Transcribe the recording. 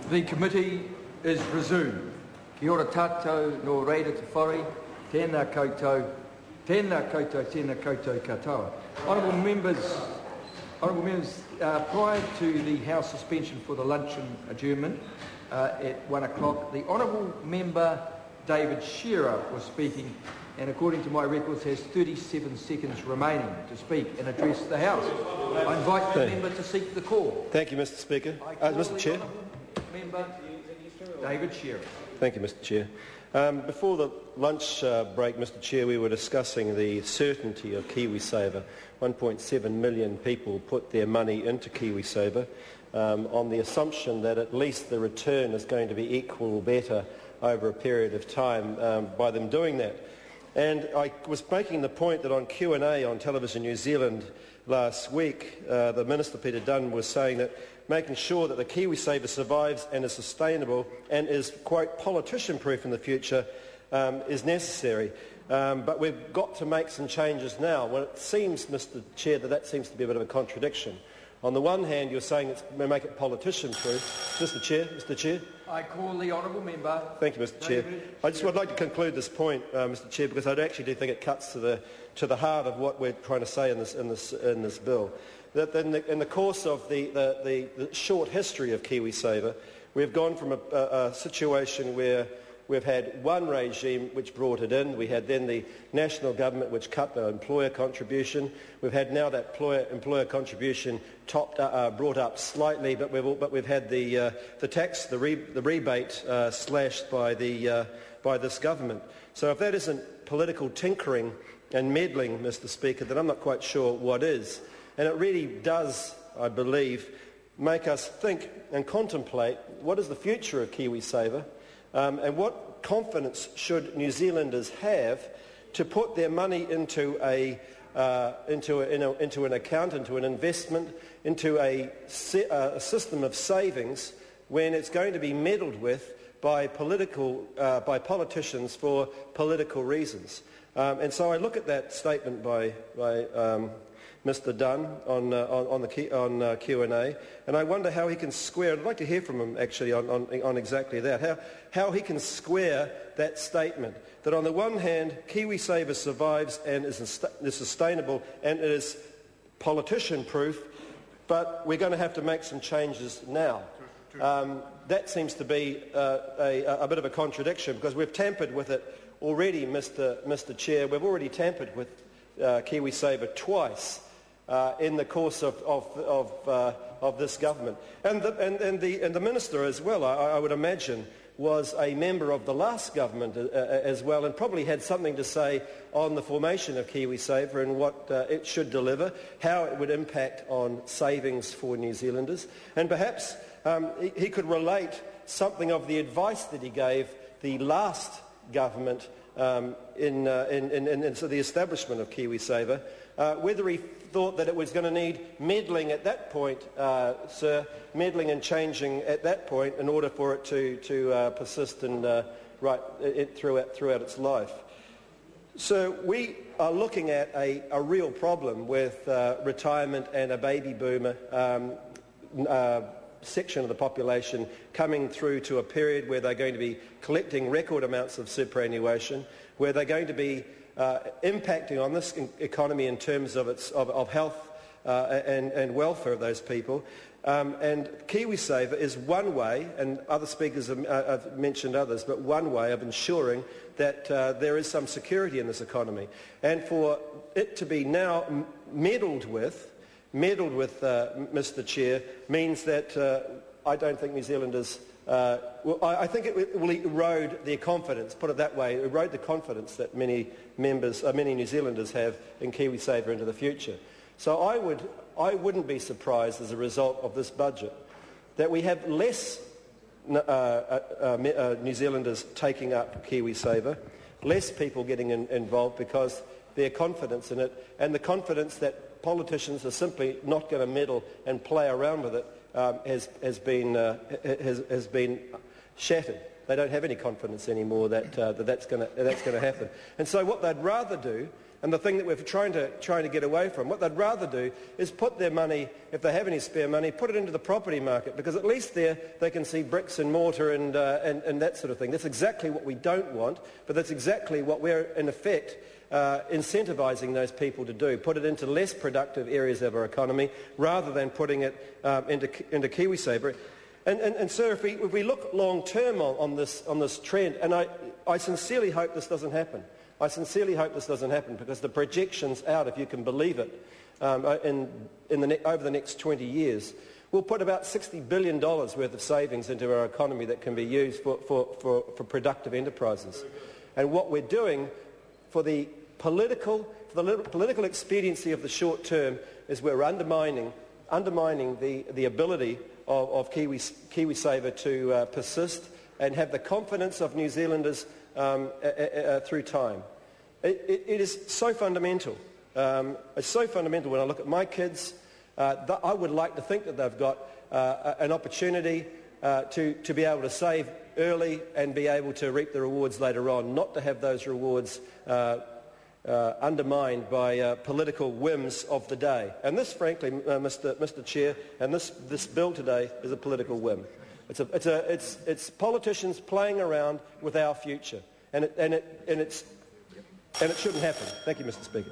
The committee is resumed. Kia ora tātou no reira te whare, tēnā koutou, tēnā koutou katoa. Honourable members, prior to the House suspension for the luncheon adjournment at 1 o'clock, the Honourable Member David Shearer was speaking, and according to my records has 37 seconds remaining to speak and address the House. I invite the member to seek the call. Thank you, Mr Speaker. Mr Chair. Member David Shearer. Thank you, Mr Chair. Before the lunch break, Mr Chair, we were discussing the certainty of KiwiSaver. 1.7 million people put their money into KiwiSaver on the assumption that at least the return is going to be equal or better over a period of time by them doing that. And I was making the point that on Q&A on Television New Zealand last week, the Minister Peter Dunn was saying that making sure that the KiwiSaver survives and is sustainable and is, quote, politician-proof in the future is necessary. But we've got to make some changes now. Well, it seems, Mr Chair, that seems to be a bit of a contradiction. On the one hand, you're saying it's going to make it politician-proof. Mr Chair. I call the honourable member. Thank you, Mr Chair. I just would like to conclude this point, Mr Chair, because I actually do think it cuts to the heart of what we're trying to say in this bill. That in the course of the short history of KiwiSaver, we've gone from a situation where we've had one regime which brought it in. We had then the national government which cut the employer contribution. We've had now that employer contribution brought up slightly, but we've had the rebate slashed by this government. So if that isn't political tinkering and meddling, Mr Speaker, then I'm not quite sure what is. And it really does, I believe, make us think and contemplate what is the future of KiwiSaver. And what confidence should New Zealanders have to put their money into an account, into an investment, into a system of savings when it's going to be meddled with by politicians for political reasons? And so I look at that statement by Mr Dunn on Q&A, and I wonder how he can square. I'd like to hear from him actually on exactly that. How he can square that statement that on the one hand KiwiSaver survives and is sustainable and it is politician-proof, but we're going to have to make some changes now. That seems to be a bit of a contradiction because we've tampered with it already, Mr Chair. We've already tampered with KiwiSaver twice in the course of this government, and the minister as well. I would imagine was a member of the last government as well, and probably had something to say on the formation of KiwiSaver and what it should deliver, how it would impact on savings for New Zealanders, and perhaps he could relate something of the advice that he gave the last government in the establishment of KiwiSaver, whether he thought that it was going to need meddling at that point, meddling and changing at that point in order for it to persist and throughout its life. So we are looking at a real problem with retirement and a baby boomer section of the population coming through to a period where they're going to be collecting record amounts of superannuation, where they're going to be impacting on this economy in terms of health and welfare of those people. And KiwiSaver is one way, and other speakers have mentioned others, but one way of ensuring that there is some security in this economy. And for it to be now meddled with, Mr Chair, means that I don't think New Zealanders... I think it will erode their confidence, put it that way, erode the confidence that many New Zealanders have in KiwiSaver into the future. So I wouldn't be surprised as a result of this budget that we have less New Zealanders taking up KiwiSaver, less people getting involved because their confidence in it and the confidence that politicians are simply not going to meddle and play around with it has been shattered. they don't have any confidence anymore that that's going to happen. And so what they'd rather do, and the thing that we're trying to get away from, what they'd rather do is put their money, if they have any spare money, put it into the property market, because at least there they can see bricks and mortar and that sort of thing. That's exactly what we don't want, but that's exactly what we're, in effect, incentivising those people to do. Put it into less productive areas of our economy rather than putting it into KiwiSaver. And sir, if we look long term on this trend, and I sincerely hope this doesn't happen. I sincerely hope this doesn't happen, because the projections out, if you can believe it, over the next 20 years, will put about $60 billion worth of savings into our economy that can be used for productive enterprises. And what we're doing for the political expediency of the short term is we're undermining the ability of KiwiSaver to persist and have the confidence of New Zealanders through time. It is so fundamental. It's so fundamental. When I look at my kids, I would like to think that they've got an opportunity to be able to save early and be able to reap the rewards later on, not to have those rewards undermined by political whims of the day. And this, frankly, Mr. Chair, and this bill today is a political whim. It's politicians playing around with our future, and it shouldn't happen. Thank you, Mr. Speaker.